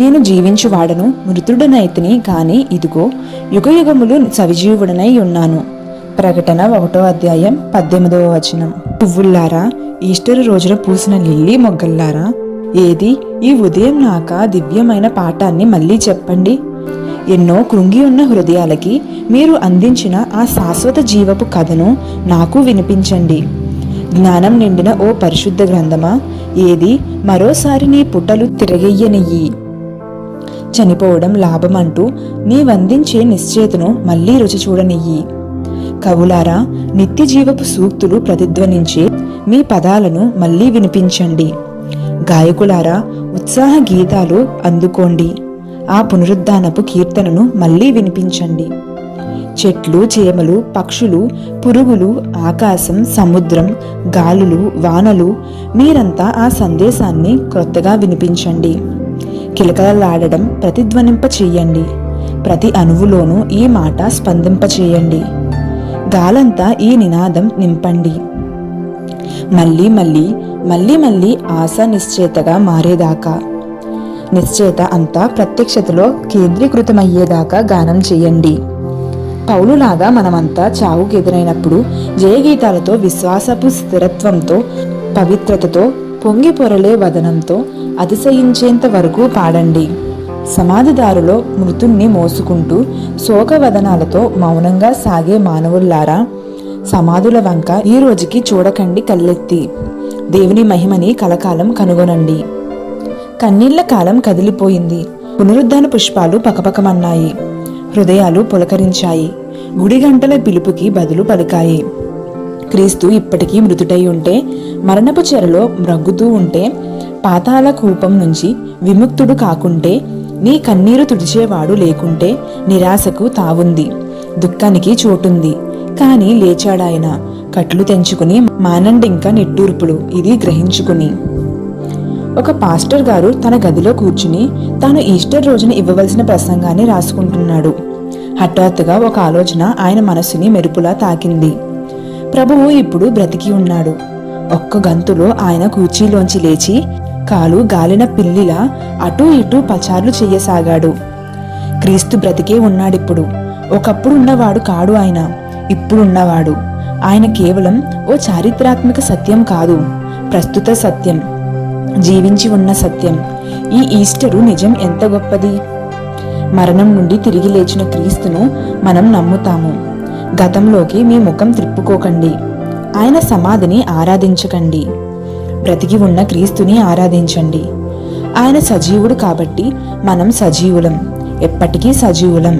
నేను జీవించువాడను, మృతుడనైతిని కాని ఇదిగో యుగయుగములు సజీవుడనై ఉన్నాను. ప్రకటన 1వ అధ్యాయం 18వ వచనం. పువ్వుల్లారా, ఈస్టర్ రోజున పూసిన లిల్లీ మొగ్గల్లారా, ఏది ఈ ఉదయం నాక దివ్యమైన పాఠాన్ని మళ్ళీ చెప్పండి. ఎన్నో కృంగి ఉన్న హృదయాలకి మీరు అందించిన ఆ శాశ్వత జీవపు కథను నాకు వినిపించండి. జ్ఞానం నిండిన ఓ పరిశుద్ధ గ్రంథమా, ఏది మరోసారి నీ పుటలు తిరగెయ్యనియ్యి. చనిపోవడం లాభమంటూ నీవందించే నిశ్చేతను మళ్లీ రుచి చూడనియ్యి. కవులారా, నిత్య జీవపు సూక్తులు ప్రతిధ్వనించే మీ పదాలను మళ్లీ వినిపించండి. గాయకులారా, ఉత్సాహ గీతాలు అందుకోండి. ఆ పునరుద్ధానపు కీర్తనను మళ్లీ వినిపించండి. చెట్లు, చేమలు, పక్షులు, పురుగులు, ఆకాశం, సముద్రం, గాలులు, వానలు, మీరంతా ఆ సందేశాన్ని క్రొత్తగా వినిపించండి. కిలకలలాడడం ప్రతిధ్వనింప చెయ్యండి. ప్రతి అణువులోనూ ఈ మాట స్పందింపచేయండి. గాలంతా ఈ నినాదం నింపండి. మళ్ళీ మళ్ళీ మళ్ళీ మళ్ళీ ఆశ నిశ్చేతగా మారేదాకా, నిశ్చేత అంతా ప్రత్యక్షతలో కేంద్రీకృతమయ్యేదాకా గానం చెయ్యండి. పౌలులాగా మనమంతా చావుకు ఎదురైనప్పుడు జయగీతాలతో, విశ్వాసపు స్థిరత్వంతో, పవిత్రతతో, పొంగి పొరలే వదనంతో అతిశయించేంత వరకు పాడండి. సమాధిదారులో మృతుణ్ణి మోసుకుంటూ శోకవదనాలతో మౌనంగా సాగే మానవుల్లారా, సమాధుల వంక ఈ రోజుకి చూడకండి కళ్ళెత్తి. దేవుని మహిమని కలకాలం కనుగొనండి. కన్నీళ్ల కాలం కదిలిపోయింది. పునరుద్ధాన పుష్పాలు పకపకమన్నాయి. హృదయాలు పులకరించాయి. గుడి గంటల పిలుపుకి బదులు పలికాయి. క్రీస్తు ఇప్పటికీ మృతుడై ఉంటే, మరణపు చెరలో మ్రగ్గుతూ ఉంటే, పాతాళ కూపం నుంచి విముక్తుడు కాకుంటే, నీ కన్నీరు తుడిచేవాడు లేకుంటే నిరాశకు తావుంది, దుఃఖానికి చోటుంది. కాని లేచాడాయన, కట్లు తెంచుకుని మానండింక నిట్టూర్పులు ఇది గ్రహించుకుని. ఒక పాస్టర్ గారు తన గదిలో కూర్చుని తాను ఈస్టర్ రోజున ఇవ్వవలసిన ప్రసంగాన్ని రాసుకుంటున్నాడు. హఠాత్తుగా ఒక ఆలోచన ఆయన మనసుని మెరుపులా తాకింది. ప్రభువు ఇప్పుడు బ్రతికి ఉన్నాడు. ఒక్క గంతులో ఆయన కుర్చీలోంచి లేచి కాలు గాలిన పిల్లిలా అటూ ఇటూ పచార్లు చెయ్యసాగాడు. క్రీస్తు బ్రతికే ఉన్నాడిప్పుడు. ఒకప్పుడు ఉన్నవాడు కాడు ఆయన, ఇప్పుడున్నవాడు. ఆయన కేవలం ఓ చారిత్రాత్మక సత్యం కాదు, ప్రస్తుత సత్యం, జీవించి ఉన్న సత్యం. ఈ ఈస్టరు నిజం ఎంత గొప్పది! మరణం నుండి తిరిగి లేచిన క్రీస్తును మనం నమ్ముతాము. గతంలోకి మీ ముఖం త్రిప్పుకోకండి. ఆయన సమాధిని ఆరాధించకండి. బ్రతికి ఉన్న క్రీస్తుని ఆరాధించండి. ఆయన సజీవుడు కాబట్టి మనం సజీవులం, ఎప్పటికీ సజీవులం.